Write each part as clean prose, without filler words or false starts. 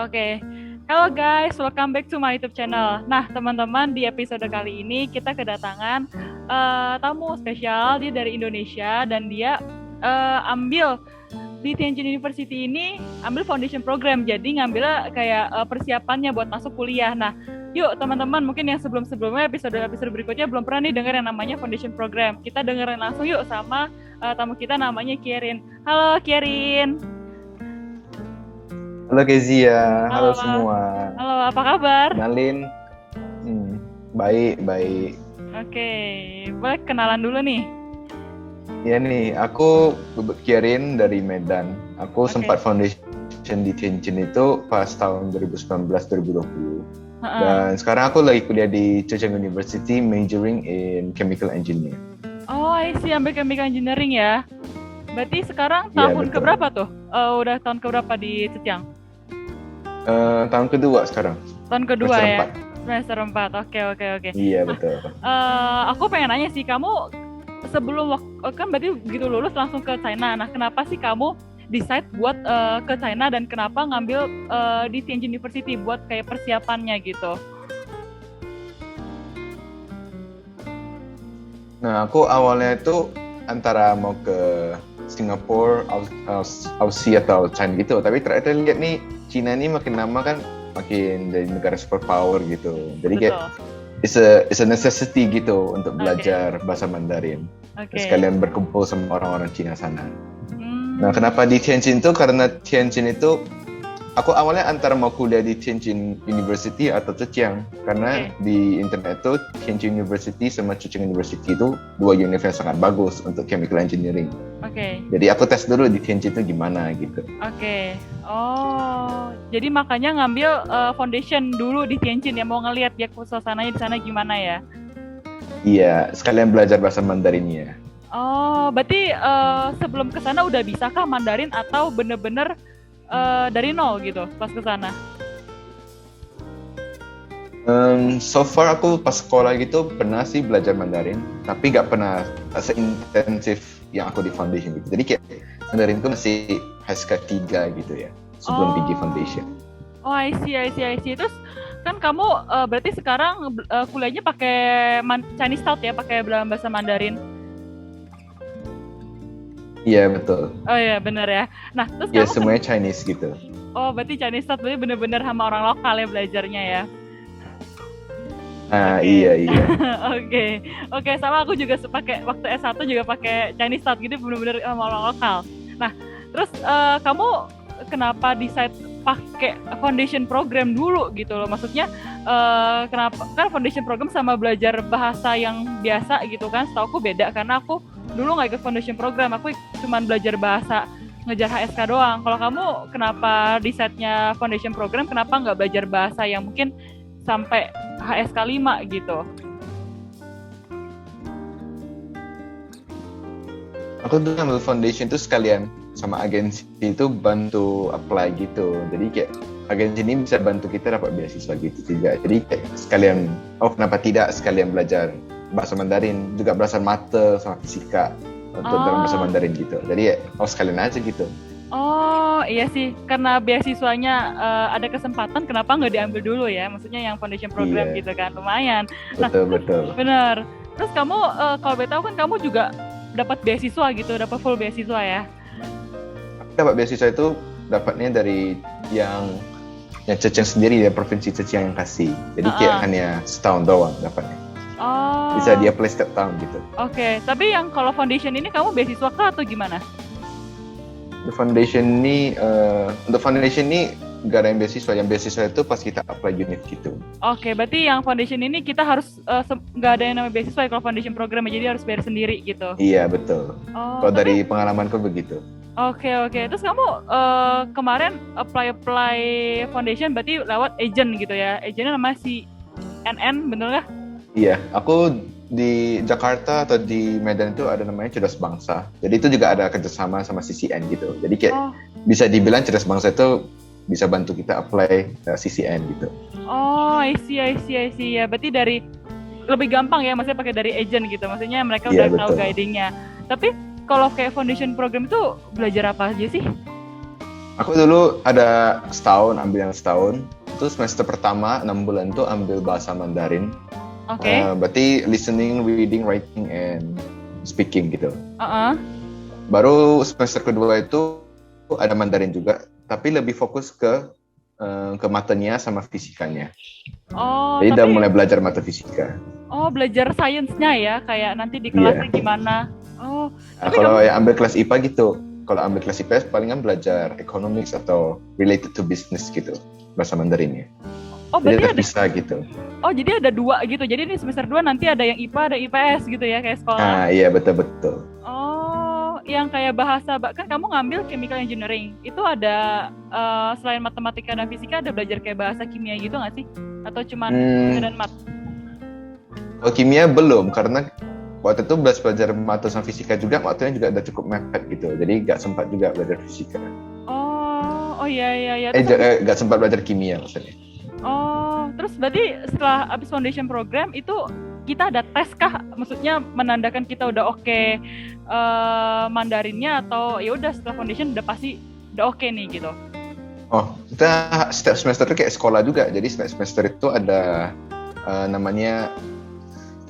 Oke, Halo guys, welcome back to my YouTube channel. Nah, teman-teman, di episode kali ini kita kedatangan tamu spesial. Dia dari Indonesia dan dia ambil di Tianjin University ini ambil foundation program. Jadi ngambilnya kayak persiapannya buat masuk kuliah. Nah, yuk teman-teman, mungkin yang sebelum-sebelumnya episode berikutnya belum pernah nih dengar yang namanya foundation program. Kita dengerin langsung yuk sama tamu kita namanya Kierin. Halo Kierin. Halo Kezia, halo Halo. semua. Halo, apa kabar? Kenalin, baik. Oke, boleh kenalan dulu nih. Ya nih, aku Kierin dari Medan. Aku Oke. sempat foundation di Tianjin itu pas tahun 2019-2020. Dan sekarang aku lagi kuliah di Zhejiang University majoring in chemical engineering. Oh, I see, ambil chemical engineering ya. Berarti sekarang Iya, tahun betul. keberapa tuh? Udah tahun keberapa di Zhejiang? Tahun kedua sekarang. Tahun kedua Semester ya? 4. Semester 4, oke. Iya, betul. Aku pengen nanya sih, kamu sebelum kan berarti begitu lulus langsung ke China. Nah, kenapa sih kamu decide buat ke China dan kenapa ngambil di Tianjin University buat kayak persiapannya gitu? Nah, aku awalnya itu antara mau ke Singapura, Aussie atau China gitu. Tapi ternyata lihat nih, China ini makin lama kan makin dari negara superpower gitu. Jadi kayak it's a necessity gitu untuk belajar bahasa Mandarin. Sekalian berkumpul sama orang-orang Cina sana. Nah, kenapa di Tianjin itu? Karena Tianjin itu aku awalnya antara mau kuliah di Tianjin University atau Zhejiang. Karena di internet itu Tianjin University sama Zhejiang University itu dua universitas sangat bagus untuk chemical engineering. Jadi aku tes dulu di Tianjin itu gimana gitu. Oh, jadi makanya ngambil foundation dulu di Tianjin ya, mau ngelihat ya suasananya di sana gimana ya? Iya, sekalian belajar bahasa Mandarinnya. Oh, berarti sebelum ke sana udah bisa kah Mandarin atau bener-bener dari nol gitu pas ke sana? So far aku pas sekolah gitu pernah sih belajar Mandarin, tapi gak pernah seintensif yang aku di foundation gitu. Jadi kayak Mandarin itu masih HSK 3 gitu ya, sebelum pergi foundation. Oh, I see. Terus kan kamu berarti sekarang kuliahnya pakai Chinese Style ya, pakai bahasa Mandarin? Iya, betul. Oh iya, benar ya. Nah, terus ya semuanya Chinese gitu. Oh, berarti Chinese Style berarti bener-bener sama orang lokal ya belajarnya ya? Iya. Oke, sama aku juga pakai waktu S1 juga pakai Chinese Style gitu, bener-bener sama orang lokal. Nah, terus kamu kenapa decide pakai foundation program dulu gitu loh? Maksudnya kenapa kan foundation program sama belajar bahasa yang biasa gitu kan? Setahu aku beda karena aku dulu nggak ikut foundation program, aku cuma belajar bahasa ngejar HSK doang. Kalau kamu kenapa decide-nya foundation program? Kenapa nggak belajar bahasa yang mungkin sampai HSK 5 gitu? Aku tuh ngambil foundation itu sekalian sama agensi itu bantu apply gitu. Jadi kayak agensi ini bisa bantu kita dapat beasiswa gitu juga. Jadi kayak sekalian, kenapa tidak sekalian belajar bahasa Mandarin, juga belajar mata sama fisika untuk dalam bahasa Mandarin gitu. Jadi sekalian aja gitu. Oh iya sih, karena beasiswanya ada kesempatan, kenapa nggak diambil dulu ya? Maksudnya yang foundation program gitu kan, lumayan. Betul. Bener. Terus kamu kalau boleh tahu kan kamu juga dapat beasiswa gitu, dapat full beasiswa ya? Dapat beasiswa itu dapatnya dari yang Zhejiang sendiri, ya provinsi Zhejiang yang kasih. Jadi kayak hanya setahun doang dapatnya. Bisa dia apply setiap tahun gitu. Oke, tapi yang kalau foundation ini kamu beasiswa kah atau gimana? Untuk foundation ini nggak ada yang beasiswa. Yang beasiswa itu pas kita apply unit gitu. Oke, berarti yang foundation ini kita harus nggak ada yang namanya beasiswa ya kalau foundation program, jadi harus bayar sendiri gitu. Iya, betul. Kalau dari pengalamanku begitu. Oke. Terus kamu kemarin apply foundation berarti lewat agent gitu ya? Agentnya namanya si NN, bener nggak? Iya, aku di Jakarta atau di Medan itu ada namanya Cerdas Bangsa. Jadi itu juga ada kerjasama sama CCN gitu. Jadi kayak bisa dibilang Cerdas Bangsa itu bisa bantu kita apply CCN gitu. Oh, I see ya. Berarti dari lebih gampang ya, maksudnya pakai dari agent gitu. Maksudnya mereka udah tahu guidingnya. Tapi kalau kayak foundation program itu belajar apa aja sih? Aku dulu ada setahun, ambil yang setahun. Itu semester pertama 6 bulan tuh ambil bahasa Mandarin. Oke. Berarti listening, reading, writing, and speaking gitu. Uh-uh. Baru semester kedua itu ada Mandarin juga, tapi lebih fokus ke matanya sama fisikanya. Oh, Jadi udah tapi mulai belajar mata fisika. belajar sainsnya ya, kayak nanti di kelasnya gimana. Oh, Nah, tapi kalau kamu yang ambil kelas IPA gitu, kalau ambil kelas IPS palingan belajar economics atau related to business gitu, bahasa Mandarinnya. Oh, Jadi berarti ada bisa gitu. Oh, jadi ada 2 gitu. Jadi di semester 2 nanti ada yang IPA, ada IPS gitu ya, kayak sekolah. Ah, iya betul-betul. Oh, yang kayak bahasa, kan kamu ngambil chemical engineering. Itu ada selain matematika dan fisika ada belajar kayak bahasa kimia gitu nggak sih? Atau cuman fisika dan mat? Kalau kimia belum, karena waktu itu belajar mata sama fisika juga, waktunya juga udah cukup mepet gitu. Jadi nggak sempat juga belajar fisika. Oh iya. Nggak sempat belajar kimia maksudnya. Oh, terus berarti setelah habis foundation program itu kita ada tes kah? Maksudnya menandakan kita udah oke Mandarinnya, atau ya udah setelah foundation udah pasti udah oke nih gitu? Oh, kita setiap semester itu kayak sekolah juga. Jadi setiap semester itu ada namanya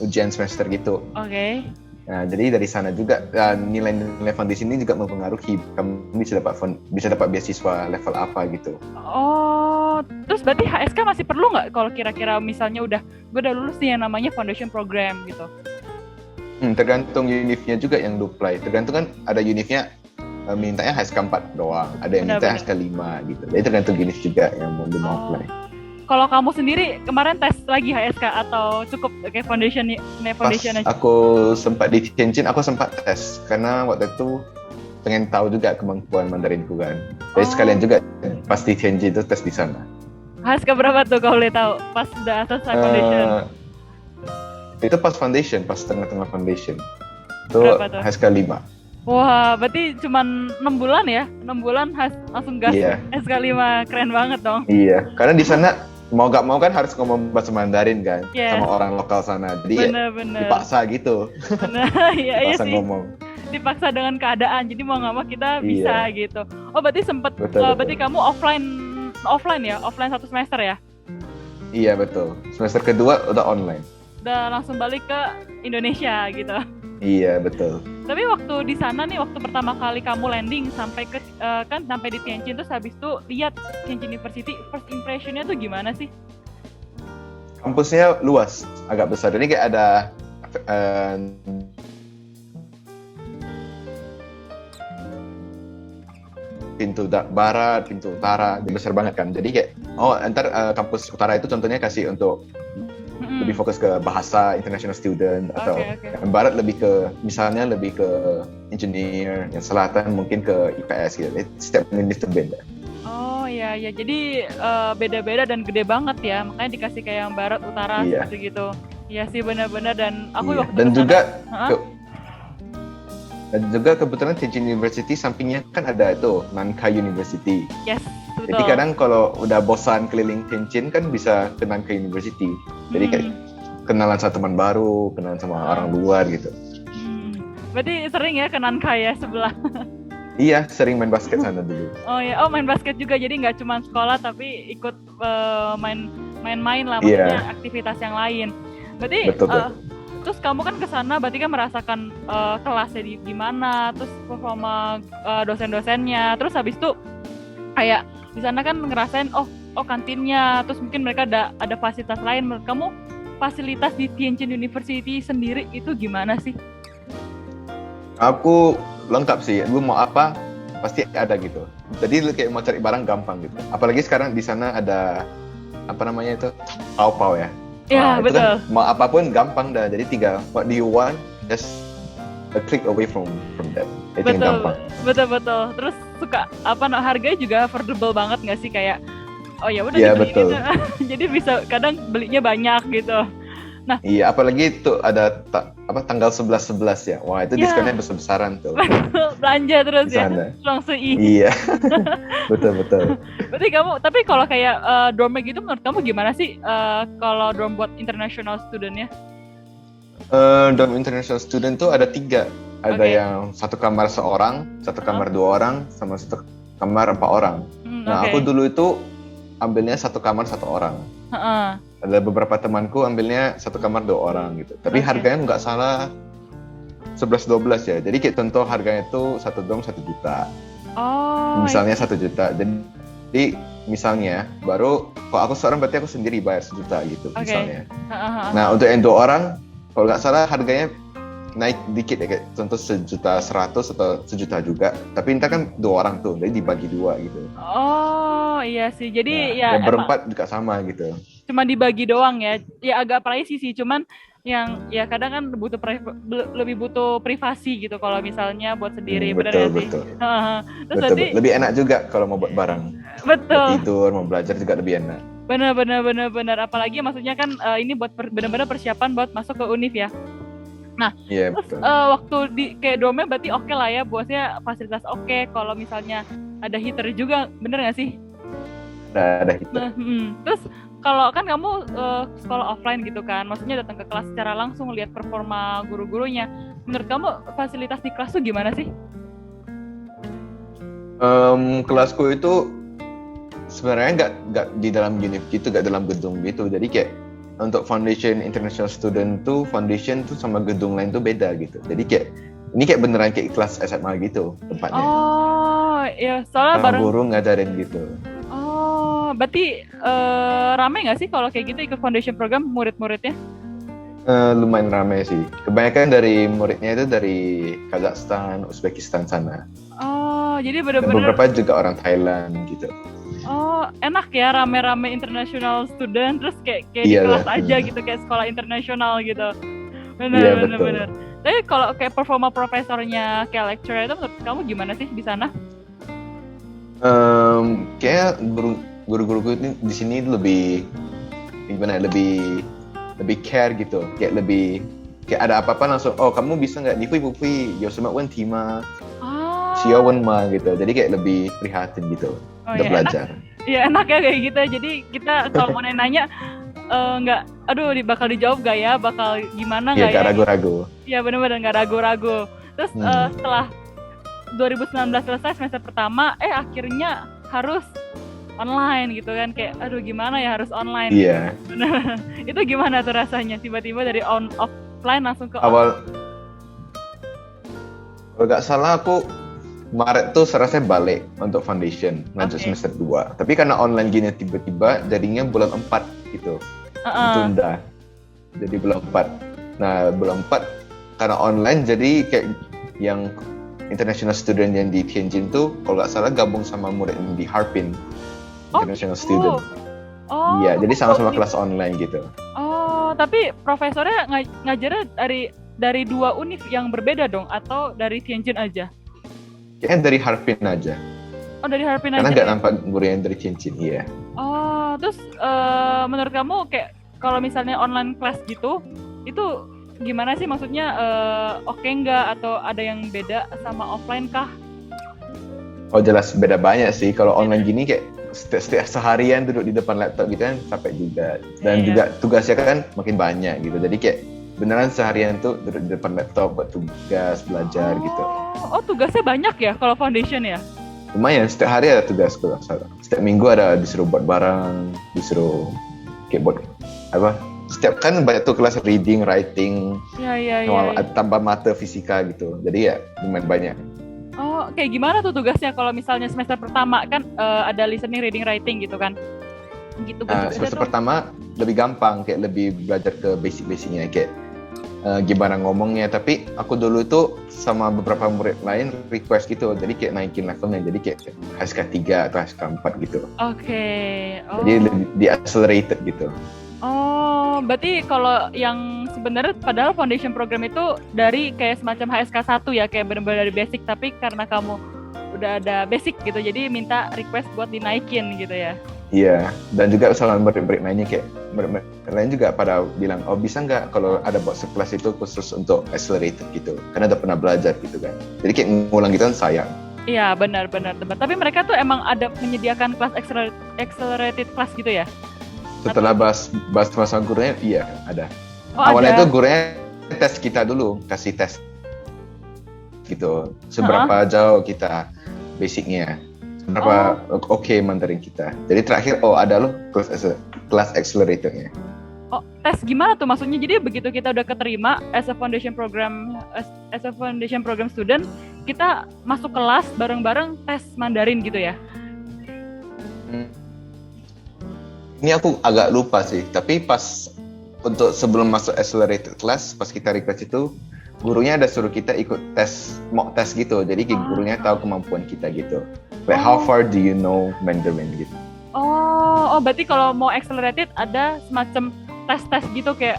ujian semester gitu. Oke. Nah, jadi dari sana juga nilai-nilai foundation ini juga mempengaruhi kamu bisa dapat beasiswa level apa gitu. Oh, terus berarti HSK masih perlu nggak kalau kira-kira misalnya gue udah lulus nih yang namanya foundation program gitu? Tergantung univnya juga yang apply. Tergantung kan ada univnya mintanya HSK 4 doang, ada yang minta HSK 5 gitu. Jadi tergantung univ juga yang mau apply. Kalau kamu sendiri kemarin tes lagi HSK atau cukup kayak foundation aja? Aku sempat di Tianjin, aku sempat tes karena waktu itu pengen tahu juga kemampuan Mandarinku kan. Jadi sekalian juga pas di Tianjin itu tes di sana. HSK berapa tuh kalau boleh tahu? Pas udah selesai foundation? Itu pas foundation, pas tengah-tengah foundation. Itu HSK 5. Wah, berarti cuma 6 bulan ya? 6 bulan langsung gas HSK 5, keren banget dong. Iya, karena di sana mau gak mau kan harus ngomong bahasa Mandarin kan sama orang lokal sana, jadi dipaksa gitu. Iya dipaksa sih. ngomong. Dipaksa dengan keadaan, jadi mau nggak mau kita bisa gitu. Oh, berarti sempet, berarti kamu offline ya, offline 1 semester ya? Iya betul. Semester kedua udah online. Udah langsung balik ke Indonesia gitu. Iya betul. Tapi waktu di sana nih, waktu pertama kali kamu landing sampai ke sampai di Tianjin, terus habis itu lihat Tianjin University, first impression-nya tuh gimana sih? Kampusnya luas, agak besar. Jadi kayak ada pintu barat, pintu utara, besar banget kan. Jadi kayak kampus utara itu contohnya kasih untuk lebih fokus ke bahasa international student, atau yang barat lebih ke engineer, yang selatan mungkin ke IPS gitu. Setiap univ itu beda. Oh iya, jadi beda-beda dan gede banget ya, makanya dikasih kayak yang barat utara gitu. Iya sih, benar-benar. Dan aku waktu dan juga kebetulan Tianjin University sampingnya kan ada itu Nankai University. Yes, betul. Jadi kadang kalau udah bosan keliling Tianjin kan bisa ke Nankai University. Jadi kayak kenalan sama teman baru, kenalan sama orang luar gitu. Berarti sering ya ke Nankai ya, sebelah. Iya, sering main basket sana dulu. Oh ya, main basket juga, jadi nggak cuma sekolah tapi ikut main-main lah, maksudnya aktivitas yang lain. Berarti betul. Terus kamu kan kesana berarti kan merasakan kelasnya di mana, terus performa dosen-dosennya, terus habis itu kayak di sana kan ngerasain kantinnya, terus mungkin mereka ada fasilitas lain. Menurut kamu fasilitas di Tianjin University sendiri itu gimana sih? Aku lengkap sih, lu mau apa pasti ada gitu. Jadi lu kayak mau cari barang gampang gitu. Apalagi sekarang di sana ada apa namanya itu, Taobao ya. Iya, betul. Kan, mau apapun gampang dah. Jadi tinggal what do you want, just a click away from that. Itu yang gampang. Betul. Terus suka harganya juga affordable banget nggak sih, kayak ya udah betul. Jadi bisa kadang belinya banyak gitu. Nah, iya, apalagi itu ada tanggal 11 ya. Wah, itu diskonnya besar-besaran tuh. Belanja terus ya. Langsung Iya. betul. Berarti tapi kalau kayak dormnya gitu menurut kamu gimana sih kalau dorm buat international student-nya? Dorm international student tuh ada 3. Ada yang 1 kamar seorang, 1 kamar 2 orang, sama 1 kamar 4 orang. Nah, Oke. aku dulu itu ambilnya satu kamar 1 orang. Heeh. Ada beberapa temanku ambilnya satu kamar 2 orang gitu. Tapi Oke. harganya nggak salah 11-12 ya. Jadi kayak contoh harganya itu satu dom 1 juta. Oh, Misalnya 1 juta. Jadi misalnya baru kalau aku seorang berarti aku sendiri bayar 1 juta gitu Oke. misalnya. Heeh. Nah, untuk yang 2 orang kalau nggak salah harganya naik dikit ya, kayak contoh 1.100.000 atau 1 juta juga. Tapi entah kan 2 orang tuh, jadi dibagi 2 gitu. Oh, iya sih. Nah, Jadi ya yang emang berempat juga sama gitu. cuma dibagi doang ya. Ya agak pricey sih, cuman yang ya kadang kan lebih butuh privasi gitu kalau misalnya buat sendiri, benar Betul, nggak sih? betul. Heeh. Terus Betul, nanti lebih enak juga kalau mau buat barang. Mau betul, tidur, mau belajar juga lebih enak. benar. Apalagi maksudnya kan ini buat benar-benar persiapan buat masuk ke univ ya. Nah, Iya, terus betul. waktu di kayak domnya berarti oke lah ya, bosnya fasilitas oke. Kalau misalnya ada heater juga, bener nggak sih? Ada itu. Nah, terus kalau kan kamu sekolah offline gitu kan, maksudnya datang ke kelas secara langsung lihat performa guru-gurunya. Menurut kamu fasilitas di kelas tuh gimana sih? Kelasku itu sebenarnya nggak di dalam unit gitu, nggak dalam gedung gitu. Jadi kayak untuk foundation international student tuh foundation tuh sama gedung lain tuh beda gitu. Jadi kayak ini kayak beneran kayak kelas SMA gitu tempatnya. Oh, ya soalnya Sama bareng. guru ngajarin gitu. Oh, berarti rame nggak sih kalau kayak gitu ikut foundation program murid-muridnya? Lumayan ramai sih. Kebanyakan dari muridnya itu dari Kazakhstan, Uzbekistan sana. Oh, jadi Dan bener-bener. beberapa juga orang Thailand gitu. Oh, enak ya rame-rame international student terus kayak di Iya, kelas lah. aja gitu kayak sekolah internasional gitu. Iya, Bener. betul. Tapi kalau kayak performa profesornya kayak lecturer itu menurut kamu gimana sih di sana? Kayak guru-guru ini di sini lebih gimana? Lebih care gitu. Kayak lebih kayak ada apa-apa langsung. Oh, kamu bisa nggak? Ni pui有什么问题吗？需要问吗？gitu. Jadi kayak lebih prihatin gitu. Oh, Udah ya, belajar. enak ya kayak gitu. Jadi kita kalau mau nanya nggak, aduh bakal dijawab gak ya, bakal gimana Iya, nggak ya? gak ragu-ragu. Iya bener-bener nggak ragu-ragu. Terus setelah 2019 selesai semester pertama, akhirnya harus online gitu kan, kayak aduh gimana ya harus online. Iya. Gitu. Itu gimana tuh rasanya tiba-tiba dari offline langsung ke Awal kalau nggak salah aku Maret tuh serasa balik untuk foundation lanjut Oke. semester 2. Tapi karena online gini tiba-tiba jadinya bulan 4 gitu. Ditunda. Jadi bulan 4. Nah, bulan 4 karena online jadi kayak yang international student yang di Tianjin tuh kalau nggak salah gabung sama murid yang di Harbin. International student. Oh, Iya, jadi sama-sama kelas online gitu. Oh, tapi profesornya ngajarnya dari 2 univ yang berbeda dong atau dari Tianjin aja? Kayaknya dari Harbin aja. Oh, dari Harbin Karena aja. nggak nampak guru yang dari Tianjin, iya. Oh, terus menurut kamu kayak kalau misalnya online class gitu, itu gimana sih maksudnya oke nggak atau ada yang beda sama offline kah? Oh jelas beda banyak sih. Kalau online gini kayak setiap seharian duduk di depan laptop gitu kan capek juga. Dan juga tugasnya kan makin banyak gitu. Jadi kayak beneran seharian tuh duduk di depan laptop buat tugas, belajar gitu. Oh tugasnya banyak ya kalau foundation ya? Lumayan, setiap hari ada tugas. Setiap minggu ada disuruh buat barang, disuruh kayak buat apa? Setiap kan banyak tuh kelas reading, writing, tambah mata fisika gitu. Jadi ya lumayan banyak. Oh, kayak gimana tuh tugasnya kalau misalnya semester pertama kan ada listening, reading, writing gitu kan? Gitu. Semester pertama lebih gampang, kayak lebih belajar ke basic-basicnya kayak gimana ngomongnya. Tapi aku dulu itu sama beberapa murid lain request gitu, jadi kayak naikin levelnya, jadi kayak HSK 3 atau HSK 4 gitu. Oke. Oh. Jadi di accelerated gitu. Oh, berarti kalau yang sebenarnya padahal foundation program itu dari kayak semacam HSK 1 ya, kayak benar-benar dari basic, tapi karena kamu udah ada basic gitu, jadi minta request buat dinaikin gitu ya. Iya, dan juga sama murid-murid lainnya kayak murid lain juga pada bilang, oh bisa nggak kalau ada buat sekelas itu khusus untuk accelerated gitu, karena udah pernah belajar gitu kan. Jadi kayak ngulang gitu kan sayang. Iya, benar. Tapi mereka tuh emang ada menyediakan kelas accelerated class gitu ya? Setelah bahas sama gurunya, iya ada. Oh, awalnya ada. itu gurunya tes kita dulu, kasih tes gitu, seberapa jauh kita basicnya. berapa oke Mandarin kita. Jadi terakhir ada loh kelas accelerator-nya. Oh, tes gimana tuh maksudnya? Jadi begitu kita udah keterima as a foundation program student, kita masuk kelas bareng-bareng tes Mandarin gitu ya? Ini aku agak lupa sih, tapi pas untuk sebelum masuk accelerated class, pas kita request itu, gurunya ada suruh kita ikut mock test gitu. Jadi gurunya tahu kemampuan kita gitu. Like how far do you know Mandarin gitu. Oh, berarti kalau mau accelerated ada semacam tes gitu kayak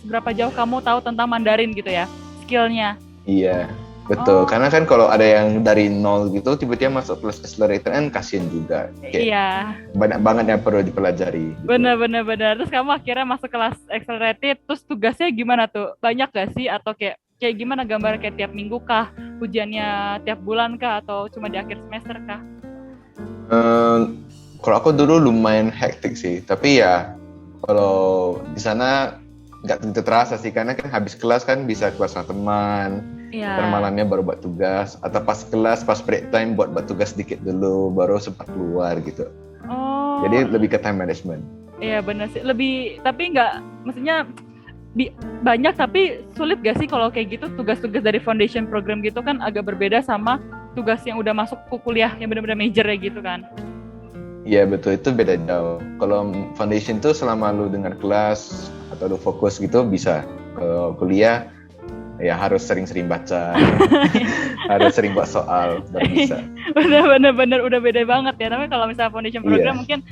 seberapa jauh kamu tahu tentang Mandarin gitu ya, skillnya. Iya, betul. Karena kan kalau ada yang dari nol gitu, tiba-tiba masuk kelas accelerator kan kasian juga. Kayak iya. Banyak banget yang perlu dipelajari. Gitu. Bener. Terus kamu akhirnya masuk kelas accelerated, terus tugasnya gimana tuh? Banyak gak sih? Atau kayak gimana gambar kayak tiap minggu kah? Ujiannya tiap bulan kah? Atau cuma di akhir semester kah? Kalau aku dulu lumayan hektik sih, tapi ya kalau di sana nggak tentu terasa sih, karena kan habis kelas kan bisa kelas sama teman, dan malamnya baru buat tugas, atau pas kelas pas break time buat tugas sedikit dulu, baru sempat keluar gitu. Jadi lebih ke time management. Iya benar sih, lebih tapi nggak, maksudnya banyak tapi sulit gak sih kalau kayak gitu tugas-tugas dari foundation program gitu kan agak berbeda sama tugas yang udah masuk ke kuliah yang benar-benar major ya gitu kan? Iya betul, itu beda jauh. Kalau foundation tuh selama lu dengar kelas atau lu fokus gitu bisa. Ke kuliah ya harus sering-sering baca, harus sering buat soal baru bisa. Bener udah beda banget ya. Tapi kalau misalnya foundation program mungkin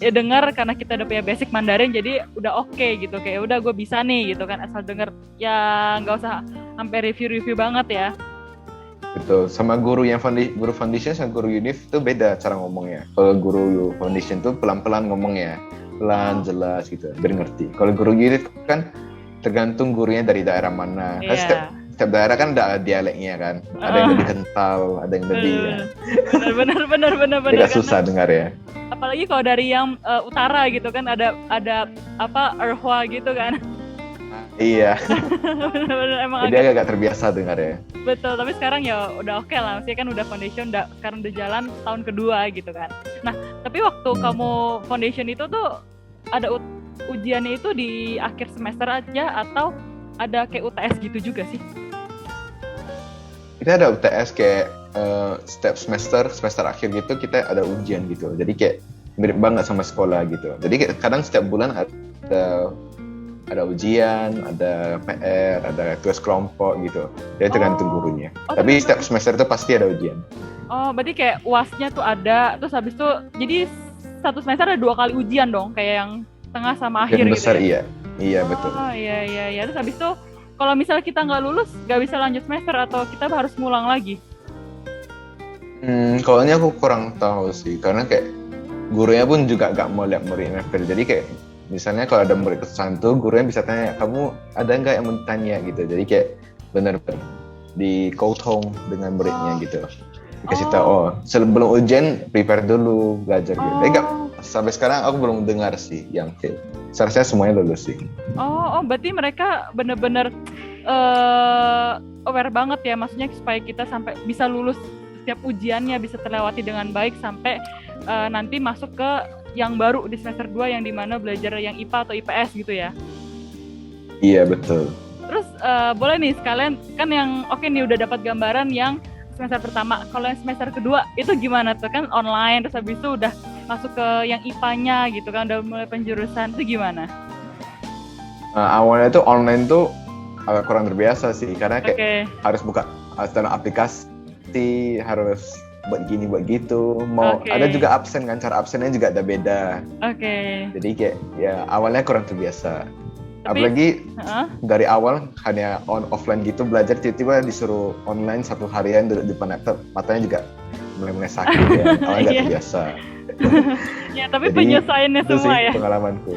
ya dengar karena kita udah punya basic Mandarin jadi udah oke gitu, kayak udah gue bisa nih gitu kan, asal denger ya nggak usah sampai review banget ya. Betul, sama guru guru foundation sama guru univ itu beda cara ngomongnya. Kalau guru foundation tuh pelan-pelan ngomongnya, pelan jelas gitu, biar ngerti. Kalau guru univ kan tergantung gurunya dari daerah mana. Kan setiap daerah kan ada dialeknya kan. Ada yang lebih kental, ada yang lebih bener. Agak susah dengar ya. Apalagi kalau dari yang utara gitu kan ada apa erhua gitu kan. Iya. Bener, emang jadi agak terbiasa dengar ya. Betul, tapi sekarang ya udah oke lah, maksudnya kan udah foundation, sekarang udah jalan tahun kedua gitu kan. Nah, tapi waktu kamu foundation itu tuh ada ujiannya itu di akhir semester aja atau ada kayak UTS gitu juga sih? Kita ada UTS kayak setiap semester akhir gitu kita ada ujian gitu. Jadi kayak mirip banget sama sekolah gitu. Jadi kadang setiap bulan ada ujian, ada PR, ada tugas kelompok gitu. Jadi tergantung gurunya. Tapi setiap semester itu pasti ada ujian. Oh, berarti kayak UASnya tuh ada, terus habis itu jadi satu semester ada 2 kali ujian dong, kayak yang tengah sama akhir yang gitu. Besar ya? Iya betul. Oh iya. Terus habis itu kalau misalnya kita nggak lulus, nggak bisa lanjut semester atau kita harus ngulang lagi? Kalau ini aku kurang tahu sih, karena kayak gurunya pun juga nggak mau lihat muridnya fail. Jadi kayak misalnya kalau ada murid kesalahan tuh, gurunya bisa tanya, kamu ada nggak yang mau ditanya gitu. Jadi kayak benar-benar dikoutong dengan muridnya gitu. Dikasih tahu, sebelum ujian prepare dulu, belajar gitu. Tapi sampai sekarang aku belum dengar sih yang fail. Seharusnya semuanya lulus sih. Berarti mereka benar-benar aware banget ya, maksudnya supaya kita sampai bisa lulus setiap ujiannya, bisa terlewati dengan baik sampai nanti masuk ke yang baru di semester 2 yang dimana belajar yang IPA atau IPS gitu ya? Iya betul. Terus boleh nih sekalian kan yang nih udah dapat gambaran yang semester pertama. Kalau yang semester kedua itu gimana tuh, kan online, terus habis itu udah masuk ke yang IPA-nya gitu kan, udah mulai penjurusan, itu gimana? Awalnya tuh online tuh agak kurang terbiasa sih, karena kayak harus buka download aplikasi, harus buat gini buat gitu, ada juga absen kan, cara absennya juga ada beda. Jadi kayak ya awalnya kurang terbiasa. Apalagi dari awal hanya offline gitu belajar, tiba-tiba disuruh online 1 harian duduk di depan laptop, matanya juga mulai sakit ya, awalnya nggak terbiasa. Ya tapi penyelesaiannya semua ya. Pengalamanku.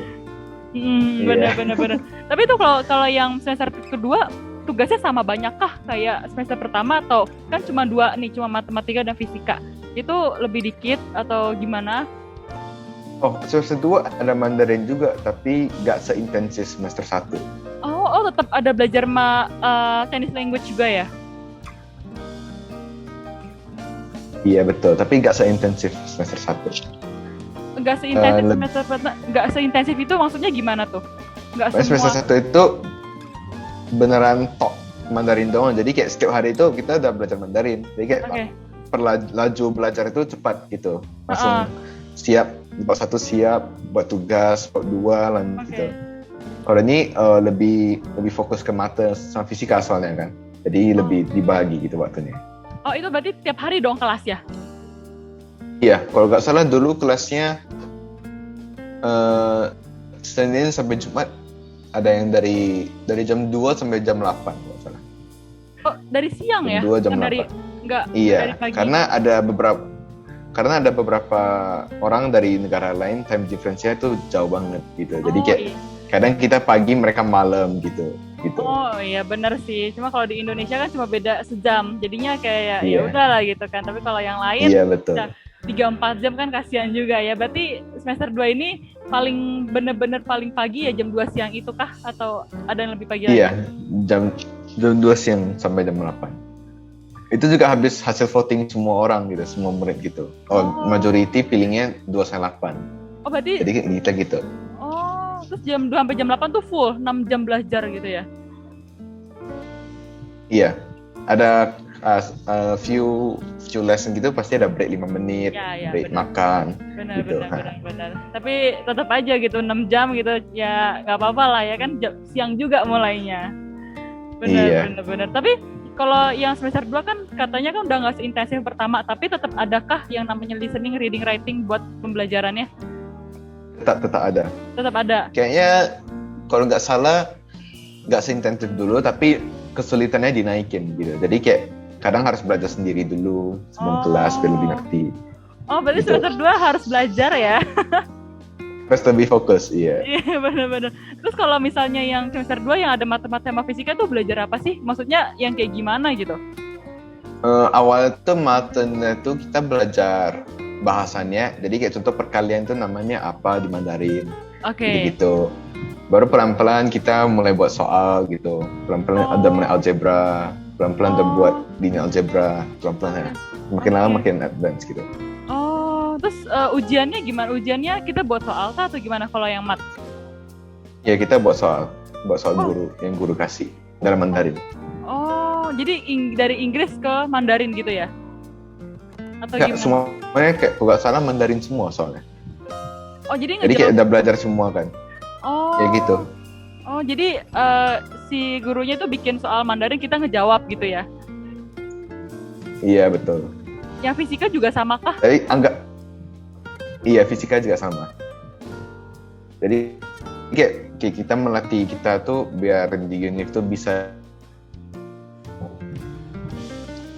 Bener. Tapi itu kalau yang semester kedua tugasnya sama banyakkah kayak semester pertama, atau kan cuma 2 nih, cuma matematika dan fisika, itu lebih dikit atau gimana? Semester 2 ada Mandarin juga, tapi nggak seintensif semester 1. Tetap ada belajar Chinese language juga ya? Iya betul, tapi nggak seintensif semester 1. Nggak seintensif leb- semester nggak seintensif itu maksudnya gimana tuh? Nggak Pokoknya semester semua. 1 itu beneran tok Mandarin doang. Jadi kayak setiap hari itu kita udah belajar Mandarin. Jadi kayak Oke. laju belajar itu cepat gitu. Langsung Heeh. siap, buat 1 siap, buat tugas, buat 2 lanjut Oke. gitu. Kalau ini lebih fokus ke mata sama fisika soalnya kan. Jadi lebih dibagi gitu waktunya. Oh, itu berarti tiap hari dong kelas ya? Iya, kalau nggak salah dulu kelasnya Senin sampai Jumat ada yang dari jam 2 sampai jam 8 kalau nggak salah. Oh, dari siang Jam ya? 2 jam Bukan dari 8. nggak Iya, dari pagi. karena ada beberapa orang dari negara lain time difference-nya itu jauh banget gitu. Jadi Oh, kayak iya. kadang kita pagi mereka malam gitu. Oh iya benar sih. Cuma kalau di Indonesia kan cuma beda sejam. Jadinya kayak ya Iya. udahlah gitu kan. Tapi kalau yang lain Iya betul. 3-4 jam kan kasihan juga ya. Berarti semester 2 ini paling bener-bener paling pagi ya jam 2 siang itu kah? Atau ada yang lebih pagi lagi? Iya, jam 2 siang sampai jam 8. Itu juga habis hasil voting semua orang gitu, semua murid gitu. Oh. Majority pilihnya 2 sampai 8. Oh berarti Jadi kita gitu. terus jam 2 sampai jam 8 tuh full 6 jam belajar gitu ya? Iya. Ada few lesson gitu pasti ada break 5 menit, Ya, break benar. makan. Benar, Gitu. benar. Tapi tetap aja gitu 6 jam gitu ya nggak apa-apa lah ya kan siang juga mulainya. Iya. Benar. Tapi kalau yang semester 2 kan katanya kan udah nggak seintensif yang pertama, tapi tetap adakah yang namanya listening, reading, writing buat pembelajarannya? Tetap ada. Tetap ada. Kayaknya kalau nggak salah nggak seintensif dulu, tapi kesulitannya dinaikin gitu. Jadi kayak kadang harus belajar sendiri dulu sebelum kelas biar lebih ngerti. Oh, berarti Gitu. semester 2 harus belajar ya? Harus lebih fokus, iya. Iya, benar. Terus kalau misalnya yang semester 2 yang ada matematika sama fisika tuh belajar apa sih? Maksudnya yang kayak gimana gitu? Awal tuh matanya tuh kita belajar bahasannya. Jadi kayak contoh perkalian tuh namanya apa di Mandarin. Oke. Gitu. Baru pelan-pelan kita mulai buat soal gitu. Pelan-pelan ada mulai algebra. Pelan-pelan ada buat linear algebra. Pelan-pelan ya. Makin lama makin advance gitu. Oh, terus ujiannya gimana? Ujiannya kita buat soal kah atau gimana kalau yang mat? Ya kita buat soal guru yang guru kasih dalam Mandarin. Oh, jadi dari Inggris ke Mandarin gitu ya? Atau Enggak, gimana? semuanya kayak kalau nggak salah Mandarin semua soalnya. Oh, jadi Jadi kayak udah belajar semua kan. Oh. Ya gitu. Oh, jadi si gurunya tuh bikin soal Mandarin kita ngejawab gitu ya? Iya betul. Yang fisika juga sama kah? Jadi iya fisika juga sama. Jadi kayak kita melatih kita tuh biar di univ tuh bisa.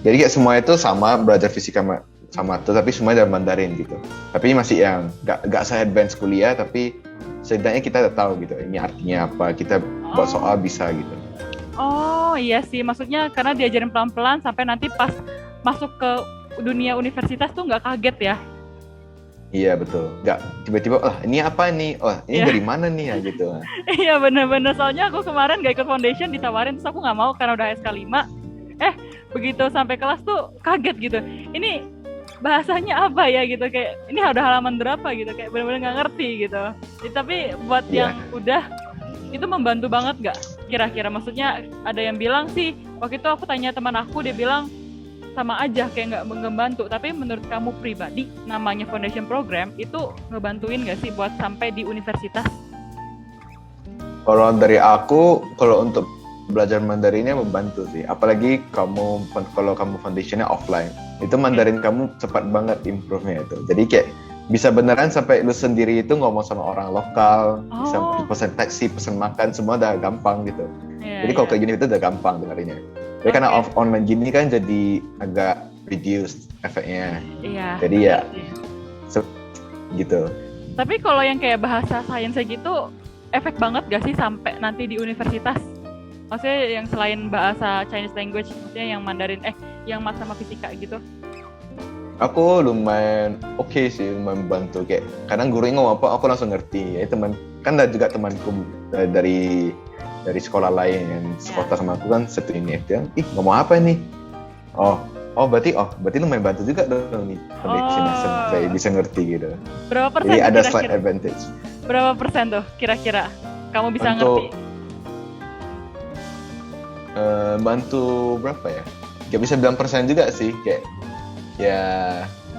Jadi kayak semua itu sama belajar fisika sama tuh, tapi semua dalam Mandarin gitu. Tapi masih yang nggak se-advance kuliah, tapi setidaknya kita udah tahu gitu. Ini artinya apa? Kita buat soal bisa gitu. Oh iya sih, maksudnya karena diajarin pelan-pelan sampai nanti pas masuk ke dunia universitas tuh nggak kaget ya? Iya betul. Nggak tiba-tiba, ini apa nih? Ini dari mana nih ya gitu. Iya bener-bener, soalnya aku kemarin gak ikut foundation ditawarin, terus aku nggak mau karena udah SK5. Begitu sampai kelas tuh kaget gitu. Ini bahasanya apa ya gitu, kayak ini udah halaman berapa gitu, kayak bener-bener nggak ngerti gitu. Tapi buat yang udah, itu membantu banget nggak kira-kira? Maksudnya ada yang bilang sih, waktu itu aku tanya teman aku, dia bilang sama aja kayak nggak membantu. Tapi menurut kamu pribadi, namanya foundation program itu ngebantuin nggak sih buat sampai di universitas? Kalau dari aku, kalau untuk belajar Mandarinnya membantu sih. Apalagi kalau kamu foundationnya offline, itu Mandarin kamu cepat banget improve-nya itu. Jadi kayak bisa beneran sampai lu sendiri itu ngomong sama orang lokal, bisa pesan taksi, pesan makan, semua udah gampang gitu. Jadi kalau kayak gini itu udah gampang dengerinnya. Tapi karena online gini kan jadi agak reduced efeknya. Iya. Jadi ya gitu. Tapi kalau yang kayak bahasa sains gitu, efek banget gak sih sampai nanti di universitas? Maksudnya yang selain bahasa Chinese language, maksudnya yang Mandarin, yang mat sama fisika gitu? Aku lumayan oke sih, lumayan bantu. Kayak kadang gurunya ngomong apa, aku langsung ngerti. Ya kan ada juga temanku dari sekolah lain yang sekota sama aku kan satu ini. Dia, ngomong apa nih? Oh, berarti lumayan bantu juga dong nih foundation sampai bisa ngerti gitu. Berapa persen Jadi tuh ada slight kira-kira? advantage. Berapa persen tuh kira-kira kamu bisa Untuk ngerti? bantu berapa ya? Gak bisa bilang persen juga sih, kayak ya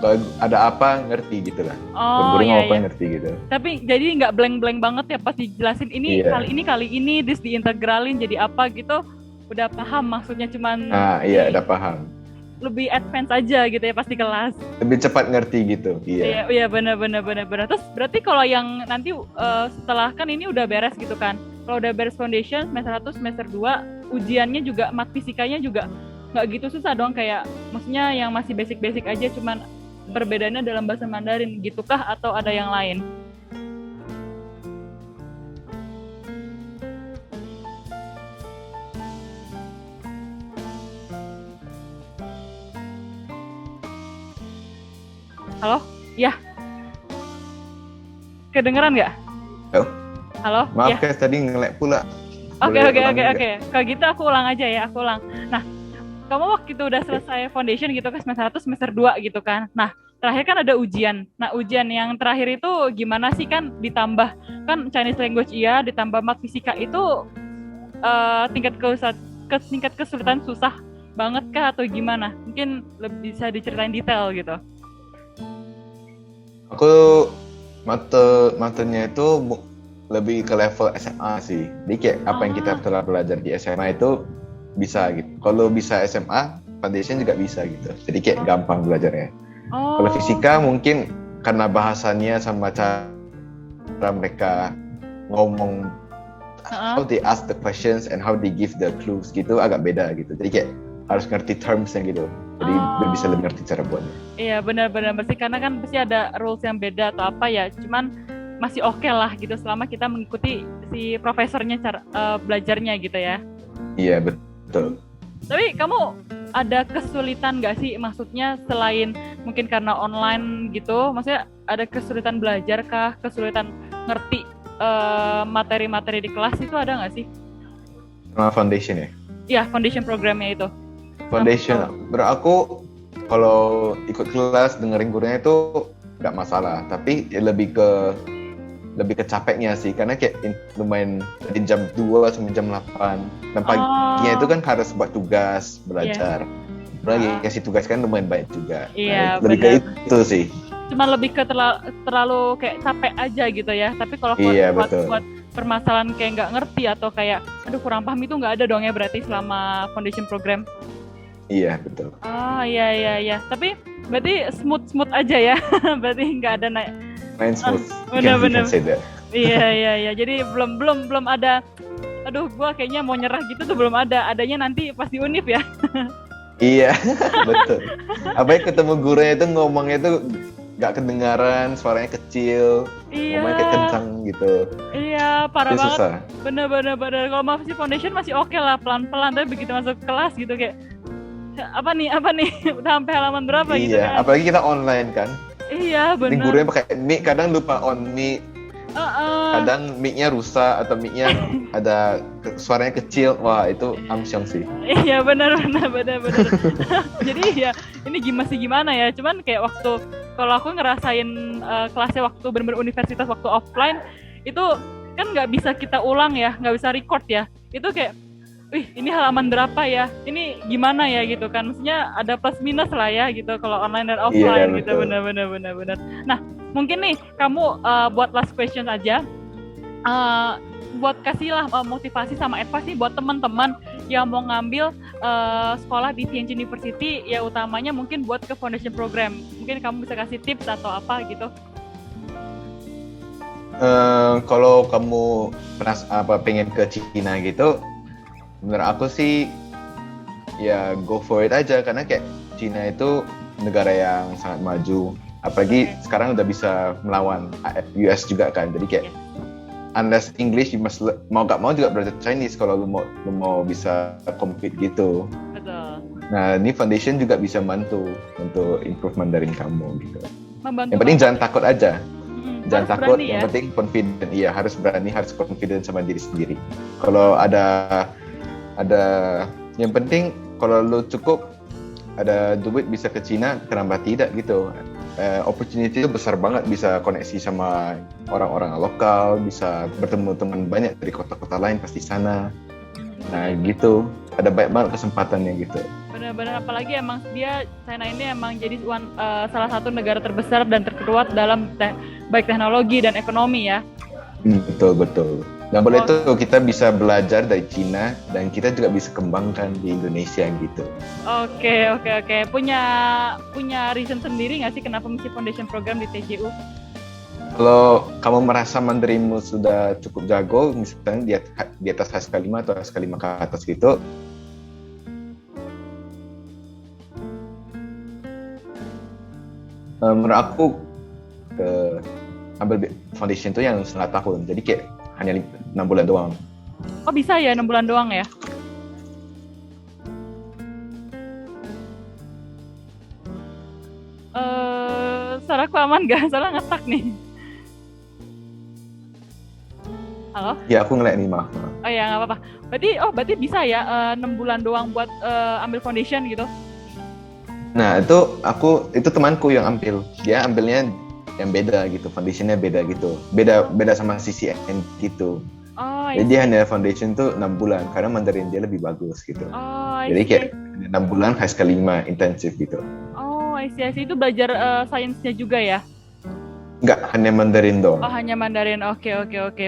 kalau ada apa ngerti gitu lah. Oh Guru iya apa iya. ngerti gitu. Tapi jadi nggak blank-blank banget ya pas dijelasin ini Iya. kali ini terus diintegralin jadi apa gitu, udah paham maksudnya, cuman Iya, udah paham. lebih advance aja gitu ya pas di kelas. Lebih cepat ngerti gitu. Iya. Iya benar. Terus berarti kalau yang nanti setelah kan ini udah beres gitu kan. Kalau udah beres foundation semester 1, semester 2, ujiannya juga mat fisikanya juga nggak gitu susah dong, kayak maksudnya yang masih basic-basic aja, cuman perbedaannya dalam bahasa Mandarin gitukah atau ada yang lain? Halo? Ya. Kedengeran nggak? Halo? Halo? Maaf Ya. guys, tadi nge-lag pula. Oke. Boleh ulang juga? Kalau gitu aku ulang aja ya, aku ulang. Nah, kamu waktu itu udah selesai foundation gitu kan, semester 1, semester 2 gitu kan. Nah, terakhir kan ada ujian. Nah, ujian yang terakhir itu gimana sih, kan ditambah kan Chinese language iya, ditambah mat fisika itu tingkat kesulitan susah banget kah atau gimana? Mungkin lebih bisa diceritain detail gitu. Aku matanya itu lebih ke level SMA sih. Jadi kayak apa yang kita telah belajar di SMA itu bisa gitu. Kalau bisa SMA, foundation juga bisa gitu. Jadi kayak gampang belajarnya. Kalau fisika mungkin karena bahasanya sama cara mereka ngomong, how they ask the questions and how they give the clues gitu agak beda gitu. Jadi kayak harus ngerti termsnya gitu. Jadi bisa lebih ngerti cara buatnya. Iya benar pasti, karena kan pasti ada rules yang beda atau apa ya. Cuman masih oke lah gitu selama kita mengikuti si profesornya cara belajarnya gitu ya. Iya betul. Tapi kamu ada kesulitan nggak sih, maksudnya selain mungkin karena online gitu, maksudnya ada kesulitan belajar kah, kesulitan ngerti materi-materi di kelas itu ada nggak sih? Sama foundation ya? Iya, foundation programnya itu. Foundation, aku kalau ikut kelas dengerin gurunya itu nggak masalah, tapi ya lebih ke capeknya sih, karena kayak lumayan dari jam 2 sampai jam 8 dan paginya itu kan harus buat tugas, belajar. Lagi kasih tugas kan lumayan banyak juga. Iya, lebih ke itu sih. Cuma lebih ke terlalu kayak capek aja gitu ya. Tapi kalau buat permasalahan kayak nggak ngerti atau kayak aduh kurang paham itu nggak ada dong ya berarti selama foundation program. Iya betul. Iya. Tapi berarti smooth aja ya. Berarti nggak ada naik. Main smooth. Bener. Iya. Jadi belum ada. Aduh, gua kayaknya mau nyerah gitu tuh belum ada. Adanya nanti pas di Univ ya. Iya, betul. Apalagi ketemu gurunya itu ngomongnya itu nggak kedengaran, suaranya kecil, ngomongnya kayak kencang gitu. Iya, parah banget. Susah. Bener. Kalau masih foundation masih oke lah, pelan-pelan. Tapi begitu masuk kelas gitu kayak apa nih? Udah sampai halaman berapa gitu kan? Iya, apalagi kita online kan. Iya, bener. Ini gurunya pakai mic, kadang lupa on mic. Kadang mic-nya rusak atau mic-nya ada suaranya kecil. Wah, itu amsyong sih. Iya, benar. Jadi ya ini gimana ya? Cuman kayak waktu kalau aku ngerasain kelasnya waktu bener-bener universitas waktu offline itu kan nggak bisa kita ulang ya, nggak bisa record ya. Itu kayak ini halaman berapa ya? Ini gimana ya gitu kan? Maksudnya ada plus minus lah ya gitu kalau online dan offline gitu. Benar. Nah, mungkin nih kamu buat last question aja. Buat kasihlah motivasi sama advice nih buat teman-teman yang mau ngambil sekolah di Tianjin University, ya utamanya mungkin buat ke foundation program. Mungkin kamu bisa kasih tips atau apa gitu. Kalau kamu pengen ke Cina gitu, menurut aku sih ya go for it aja, karena kayak Cina itu negara yang sangat maju, apalagi sekarang udah bisa melawan US juga kan, jadi kayak unless English you must mau gak mau juga belajar Chinese kalau lu mau bisa compete gitu. Betul. Nah ini foundation juga bisa bantu untuk improve Mandarin kamu gitu. Membantu yang penting jangan takut aja. Jangan takut, yang penting confident. Iya, harus berani, harus confident sama diri sendiri. Kalau ada yang penting kalau lu cukup ada duit bisa ke Cina, kenapa tidak gitu. Opportunity itu besar banget, bisa koneksi sama orang-orang lokal, bisa bertemu teman banyak dari kota-kota lain pasti sana. Nah gitu, ada banyak banget kesempatannya gitu. Benar-benar, apalagi emang China ini emang jadi salah satu negara terbesar dan terkuat dalam baik teknologi dan ekonomi ya. Betul. Dan boleh itu kita bisa belajar dari Cina dan kita juga bisa kembangkan di Indonesia gitu. Oke. Punya reason sendiri nggak sih kenapa mesti foundation program di TJU? Kalau kamu merasa Mandarinmu sudah cukup jago, misalnya di atas HSK 5 atau HSK 5 ke atas gitu, menurut aku ambil foundation itu yang setengah tahun, jadi kayak hanya 6 bulan doang. Oh bisa ya 6 bulan doang ya? Suaraku aman gak? Soalnya ngetak nih. Halo? Ya aku ngeliat nih, maaf. Oh ya nggak apa-apa. Berarti bisa ya 6 bulan doang buat ambil foundation gitu? Nah itu temanku yang ambil, dia ambilnya yang beda gitu, foundationnya beda gitu, beda sama CCN gitu. Jadi dia hanya foundation tuh 6 bulan karena Mandarin dia lebih bagus gitu. Jadi kayak 6 bulan HSK 5 intensif gitu. I see. Itu belajar sainsnya juga ya? Enggak, hanya Mandarin dong. Oh, hanya Mandarin. Oke.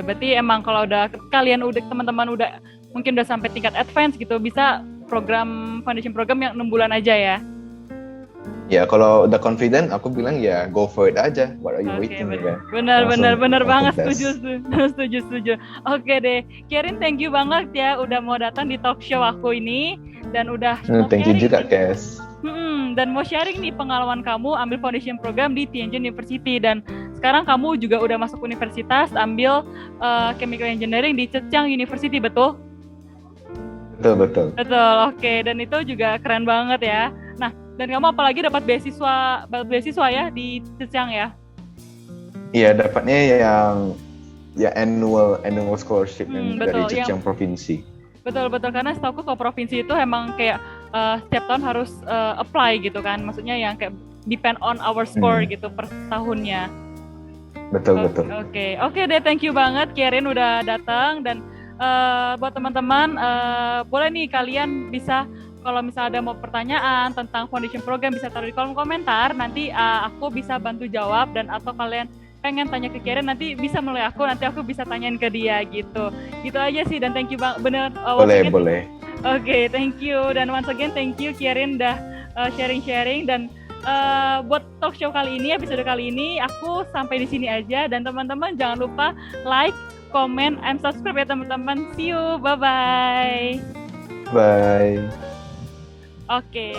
Berarti emang kalau teman-teman udah mungkin udah sampai tingkat advance gitu, bisa foundation program yang 6 bulan aja ya? Ya, kalau udah confident, aku bilang ya go for it aja. What are you waiting? Ya? Benar banget, setuju. Oke deh, Kierin thank you banget ya udah mau datang di talk show aku ini dan udah thank you juga, Kes. Dan mau sharing nih pengalaman kamu ambil foundation program di Tianjin University dan sekarang kamu juga udah masuk universitas ambil chemical engineering di Zhejiang University, betul? Betul. Oke. Dan itu juga keren banget ya. Nah, dan kamu apalagi dapat beasiswa ya di Zhejiang ya? Iya, dapatnya yang annual scholarship dari Zhejiang provinsi. Betul, karena setahu kalau provinsi itu emang kayak setiap tahun harus apply gitu kan, maksudnya yang kayak depend on our score gitu per tahunnya. Betul. Oke deh, thank you banget Kierin udah datang dan buat teman-teman boleh nih kalian bisa kalau misalnya ada mau pertanyaan tentang foundation program bisa taruh di kolom komentar, nanti aku bisa bantu jawab dan atau kalian pengen tanya ke Kierin nanti bisa melalui aku, nanti aku bisa tanyain ke dia gitu aja sih. Dan thank you bang, bener. Boleh. Oke, thank you dan once again thank you Kierin udah sharing dan buat talk show kali ini, episode kali ini aku sampai di sini aja dan teman-teman jangan lupa like, comment, and subscribe ya teman-teman. See you, bye. Bye. Oke.